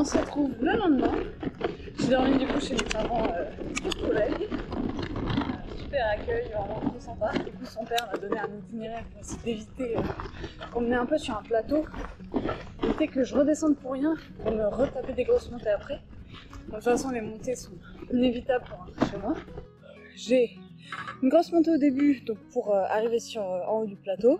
se retrouve le lendemain. J'ai dormi du coup chez mes parents au collège. Super accueil, vraiment trop sympa. Du coup son père m'a donné un itinéraire pour essayer d'éviter qu'on me met un peu sur un plateau. Éviter que je redescende pour rien, pour me retaper des grosses montées après. De toute façon les montées sont inévitables pour rentrer chez moi. J'ai une grosse montée au début donc pour arriver en haut du plateau.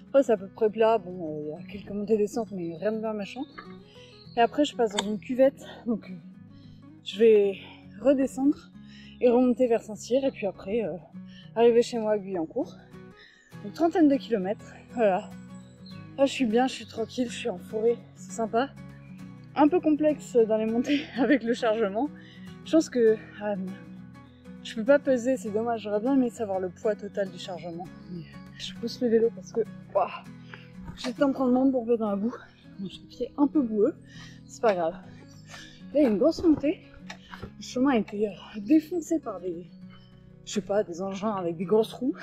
Après c'est à peu près plat, bon il y a quelques montées descentes mais rien de bien méchant. Et après je passe dans une cuvette, donc je vais redescendre et remonter vers Saint-Cyr et puis après arriver chez moi à Guyancourt. Une trentaine de kilomètres, voilà. Là je suis bien, je suis tranquille, je suis en forêt, c'est sympa. Un peu complexe dans les montées avec le chargement. Je pense que je peux pas peser, c'est dommage, j'aurais bien aimé savoir le poids total du chargement. Mais je pousse le vélo parce que j'étais en train de m'embourber dans la boue. J'ai les pieds un peu boueux, c'est pas grave. Là il y a une grosse montée. Le chemin a été défoncé par des engins avec des grosses roues.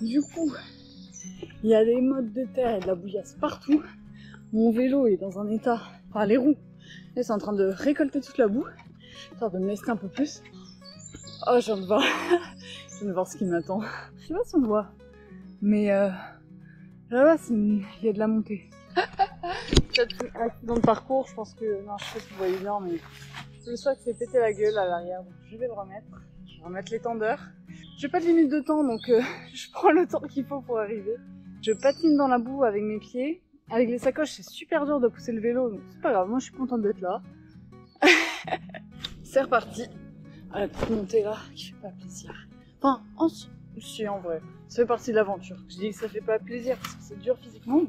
Du coup, il y a des mottes de terre et de la bouillasse partout. Mon vélo est dans un état, enfin les roues, là c'est en train de récolter toute la boue, histoire de me laisser un peu plus. Oh, je viens de voir ce qui m'attend. Je sais pas si on voit, mais là-bas il y a de la montée. Peut-être accident de parcours, je pense que, non je sais pas si vous voyez bien, mais le soir que c'est pété la gueule à l'arrière, donc je vais le remettre. Je vais remettre l'étendeur. J'ai pas de limite de temps, donc je prends le temps qu'il faut pour arriver. Je patine dans la boue avec mes pieds. Avec les sacoches, c'est super dur de pousser le vélo, donc c'est pas grave, moi je suis contente d'être là. C'est reparti. À la petite montée là, qui fait pas plaisir. Enfin, si en vrai, ça fait partie de l'aventure. Je dis que ça fait pas plaisir parce que c'est dur physiquement,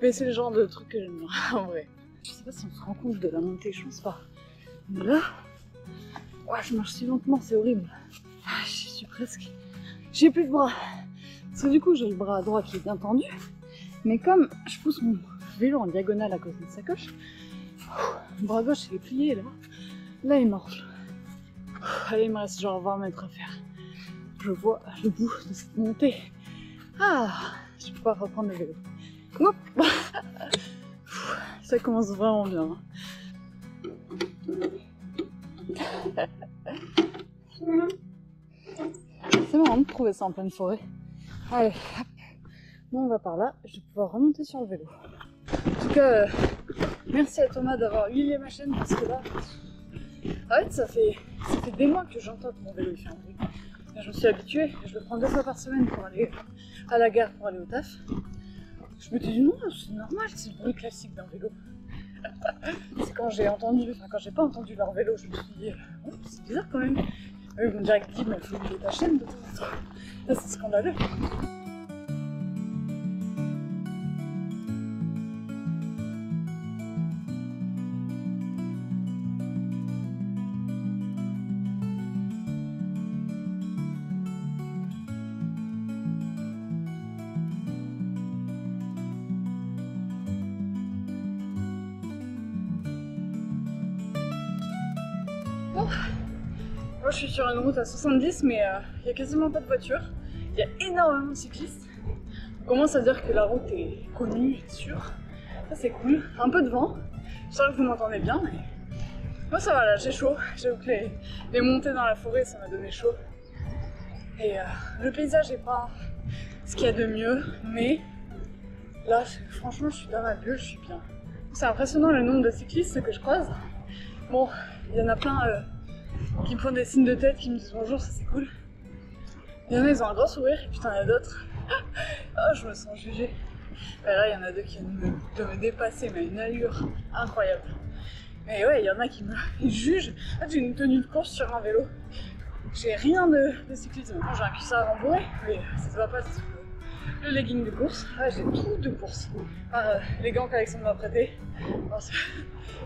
mais c'est le genre de truc que j'aime bien, en vrai. Je sais pas si on se rend compte de la montée, je pense pas. Mais là, je marche si lentement, c'est horrible. Je suis presque... J'ai plus de bras. Parce que du coup, j'ai le bras droit qui est bien tendu. Mais comme je pousse mon vélo en diagonale à cause de la sacoche, le bras gauche il est plié là. Là il marche. Allez, il me reste genre 20 mètres à faire. Je vois le bout de cette montée. Je peux pas reprendre le vélo. Hop. Ça commence vraiment bien. C'est marrant de trouver ça en pleine forêt. Allez, hop. Bon, on va par là, je vais pouvoir remonter sur le vélo. En tout cas, merci à Thomas d'avoir huilé ma chaîne parce que là, en fait, ça fait des mois que j'entends que mon vélo il fait un bruit. Là, je me suis habituée, je le prends 2 fois par semaine pour aller à la gare pour aller au taf. Je me dis non, c'est normal, c'est le bruit classique d'un vélo. C'est quand j'ai pas entendu leur vélo, je me suis dit, c'est bizarre quand même. Eux ils vont direct dire, mais il faut huiler ta chaîne de temps en temps. Là, c'est scandaleux. Moi je suis sur une route à 70 mais il n'y a quasiment pas de voitures. Il y a énormément de cyclistes. On commence à dire que la route est connue et sûre. Ça c'est cool. Un peu de vent. J'espère que vous m'entendez bien mais moi ça va là, j'ai chaud. J'avoue que les montées dans la forêt ça m'a donné chaud. Et le paysage n'est pas ce qu'il y a de mieux mais là franchement je suis dans ma bulle, je suis bien. C'est impressionnant le nombre de cyclistes que je croise. Bon, il y en a plein qui me font des signes de tête, qui me disent bonjour, ça c'est cool. Il y en a, ils ont un grand sourire, et putain, il y en a d'autres. Je me sens jugée. Et là, il y en a 2 qui viennent de me dépasser, mais une allure incroyable. Mais ouais, il y en a qui me jugent. En fait, j'ai une tenue de course sur un vélo. J'ai rien de cyclisme. Bon, j'ai un cuissard rembourré, mais ça se voit pas, c'est le legging de course. J'ai tout de course. Les gants qu'Alexandre m'a prêté.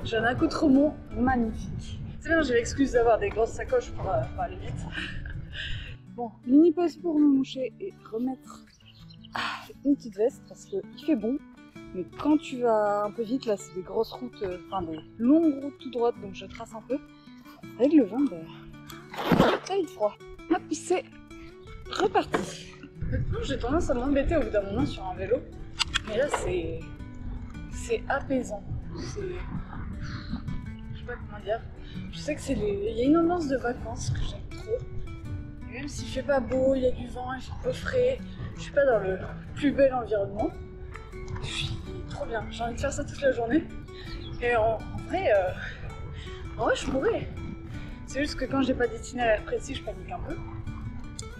J'ai un accoutrement magnifique. C'est bien, j'ai l'excuse d'avoir des grosses sacoches pour aller vite. Bon, mini pause pour me moucher et remettre une petite veste parce qu'il fait bon. Mais quand tu vas un peu vite, là c'est des grosses routes, des longues routes tout droites, donc je trace un peu. Avec le vent, ça a vite froid. Hop, c'est reparti. J'ai tendance à m'embêter au bout d'un moment sur un vélo. Mais là c'est apaisant. sais pas comment dire. Je sais que il y a une ambiance de vacances que j'aime trop. Et même s'il fait pas beau, il y a du vent, il fait un peu frais, je suis pas dans le plus bel environnement. Je suis trop bien, j'ai envie de faire ça toute la journée. Et en vrai, je pourrais. C'est juste que quand j'ai pas d'itinéraire précis, je panique un peu.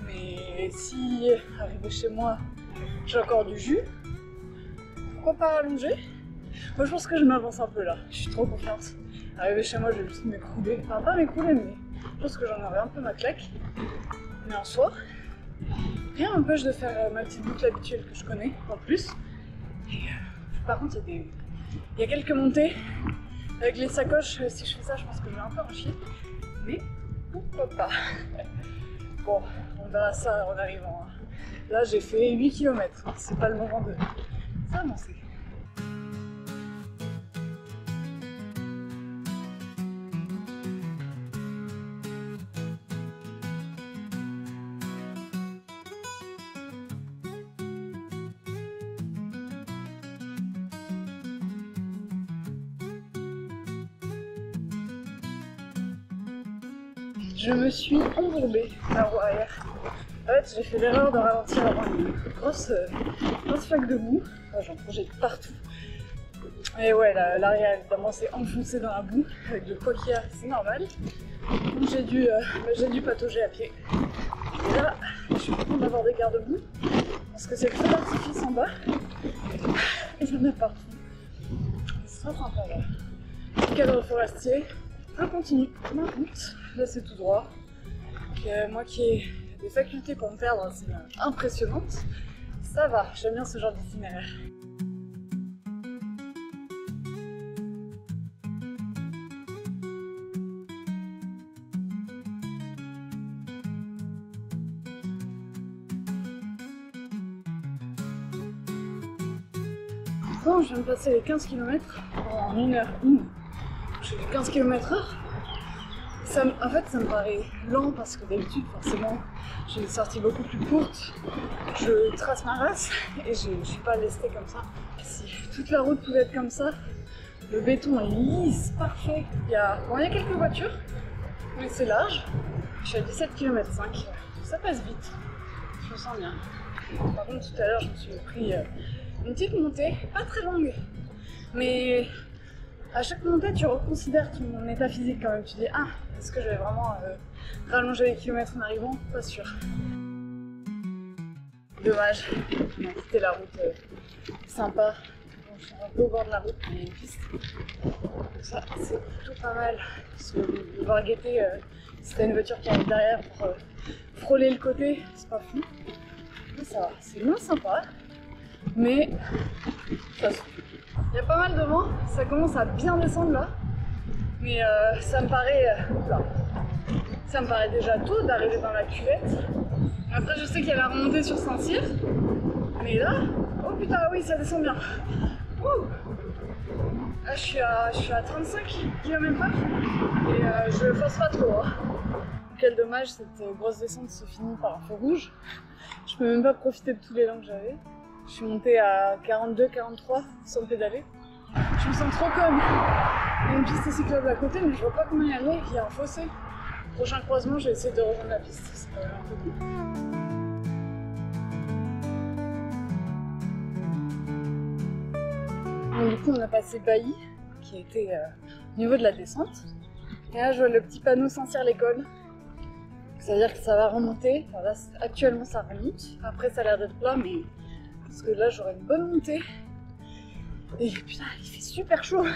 Mais si arrivé chez moi, j'ai encore du jus, pourquoi pas rallonger? Moi je pense que je m'avance un peu là, je suis trop confiante. Arrivé chez moi, je vais juste m'écrouler. Enfin pas m'écrouler, mais je pense que j'en aurai un peu ma claque. Mais en soi, rien m'empêche de faire ma petite boucle habituelle que je connais, en plus. Et, par contre, il y a quelques montées. Avec les sacoches, si je fais ça, je pense que je vais un peu en chier. Mais pourquoi pas? Bon, on verra ça en arrivant. Là, j'ai fait 8 km. C'est pas le moment de s'avancer. Je me suis embourbée la roue arrière. En fait, j'ai fait l'erreur de ralentir avant une grosse flaque de boue. Enfin, j'en projette partout. Et ouais, l'arrière évidemment s'est enfoncé dans la boue avec le poids qu'il y a, c'est normal. Donc j'ai dû patauger à pied. Et là, je suis contente d'avoir des garde-boue parce que c'est le feu d'artifice en bas. Et il y en a partout. C'est très sympa là. Cadre forestier. Je continue ma route. Là c'est tout droit. Donc, moi qui ai des facultés pour me perdre, c'est impressionnante. Ça va, j'aime bien ce genre d'itinéraire. Bon, je viens de passer les 15 km en 1h01. Je fais 15 km/h. En fait, ça me paraît lent parce que d'habitude, forcément, j'ai des sorties beaucoup plus courtes. Je trace ma race et je suis pas lestée comme ça. Si toute la route pouvait être comme ça, le béton est lisse, parfait. Il y a quelques voitures, mais c'est large. Je suis à 17 km/h. Ça passe vite. Je me sens bien. Par contre, tout à l'heure, je me suis pris une petite montée, pas très longue, mais à chaque montée, tu reconsidères ton état physique quand même. Tu dis, ah, est-ce que je vais vraiment rallonger les kilomètres en arrivant? Pas sûr. Dommage, on a quitté la route sympa. Bon, je suis un peu au bord de la route, mais il y a une piste. Donc ça, c'est plutôt pas mal. Parce que devoir guetter si t'as une voiture qui arrive derrière pour frôler le côté, c'est pas fou. Mais ça va, c'est moins sympa. Mais ça se fait. Il y a pas mal de vent, ça commence à bien descendre là, mais ça me paraît déjà tôt d'arriver dans la cuvette. Après je sais qu'il y a la remontée sur Saint-Cyr, mais là, oh putain oui ça descend bien. Ouh. Là je suis à 35 km/h et je force pas trop. Hein. Quel dommage, cette grosse descente se finit par un feu rouge. Je peux même pas profiter de tous les langues que j'avais. Je suis montée à 42-43 sans pédaler. Je me sens trop comme. Il y a une piste cyclable à côté, mais je vois pas comment y aller. Il y a un fossé. Prochain croisement, je vais essayer de rejoindre la piste. C'est quand même un peu cool. Donc, du coup, on a passé Bailly, qui était au niveau de la descente. Et là, je vois le petit panneau Saint-Cyr-l'École. C'est-à-dire que ça va remonter. Enfin, là, actuellement, ça remonte. Après, ça a l'air d'être plat, mais parce que là, j'aurai une bonne montée. Et putain, il fait super chaud. Je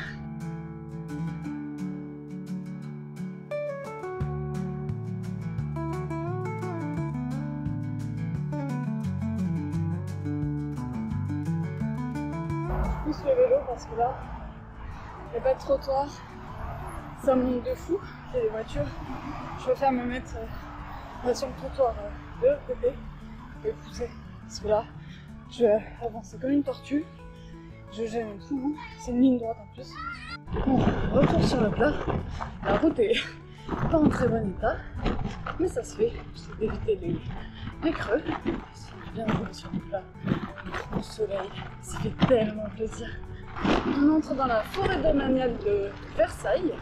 pousse le vélo parce que là, il n'y a pas de trottoir. Ça monte de fou. Il y a des voitures. Je préfère me mettre sur le trottoir de l'autre côté et pousser. Parce que là, je vais avancer comme une tortue. Je gêne tout. C'est une ligne droite en plus. Bon, retour sur le plat. La route est pas en très bon état. Mais ça se fait. J'essaie d'éviter les creux. Je viens de rouler sur le plat. Le soleil, ça fait tellement plaisir. On entre dans la forêt domaniale de Versailles.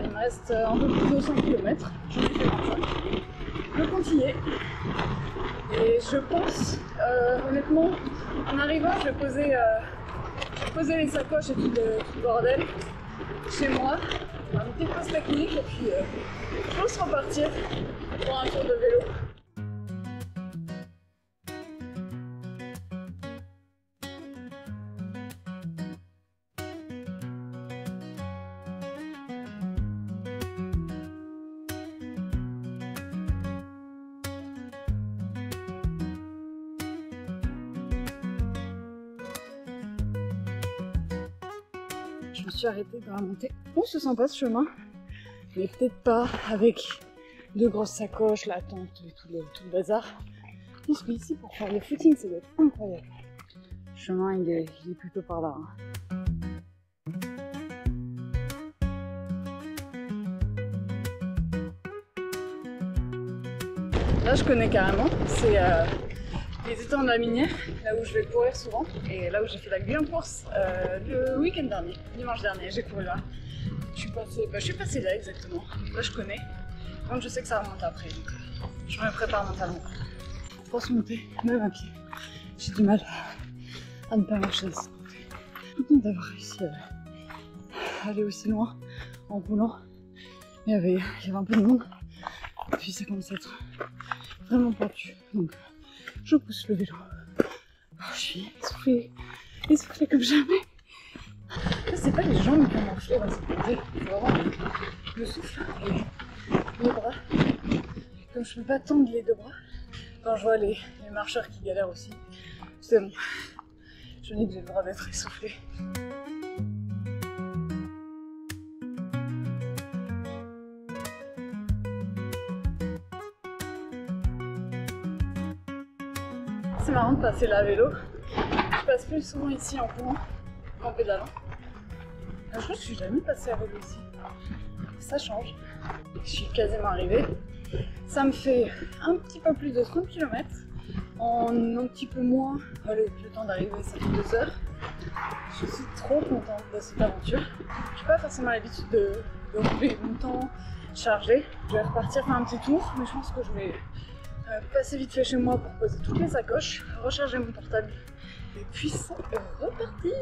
Il me reste un peu plus de 100 km. J'en ai fait 25. Le compte y est. Et je pense, honnêtement, en arrivant, je vais poser les sacoches et tout le bordel chez moi. Un petit pause technique et puis je pense repartir pour un tour de vélo. Je me suis arrêtée dans la montée. On se sent pas ce chemin, mais peut-être pas avec de grosses sacoches, la tente et tout le bazar. Parce que ici, pour faire le footing, ça doit être incroyable. Le chemin, il est plutôt par là. Là, je connais carrément. C'est les étangs de la Minière, là où je vais courir souvent, et là où j'ai fait la Guyane course le week-end dernier, dimanche dernier, j'ai couru là. Je suis passée là exactement, là je connais, donc je sais que ça remonte après, donc je me prépare mentalement. Pour se monter, même à pied, j'ai du mal à ne pas marcher. Je suis contente d'avoir réussi à aller aussi loin en roulant. Il y avait un peu de monde, puis ça commence à être vraiment pentu, donc je pousse le vélo. Oh, je suis essoufflée comme jamais. Là, c'est pas les jambes qui ont enflé dans cette montée, c'est vraiment le souffle et les bras. Comme je peux pas tendre les deux bras, quand je vois les marcheurs qui galèrent aussi, c'est bon. Je dis que j'ai le droit d'être essoufflée. C'est marrant de passer là à vélo. Je passe plus souvent ici en courant qu'en pédalant. Je crois que je suis jamais passée à vélo ici. Ça change. Je suis quasiment arrivée. Ça me fait un petit peu plus de 30 km. En un petit peu moins, le temps d'arriver, ça fait 2 heures. Je suis trop contente de cette aventure. Je n'ai pas forcément l'habitude de rouler longtemps, chargé. Je vais repartir faire un petit tour, mais je pense que je vais passer vite fait chez moi pour poser toutes les sacoches, recharger mon portable et puis repartir.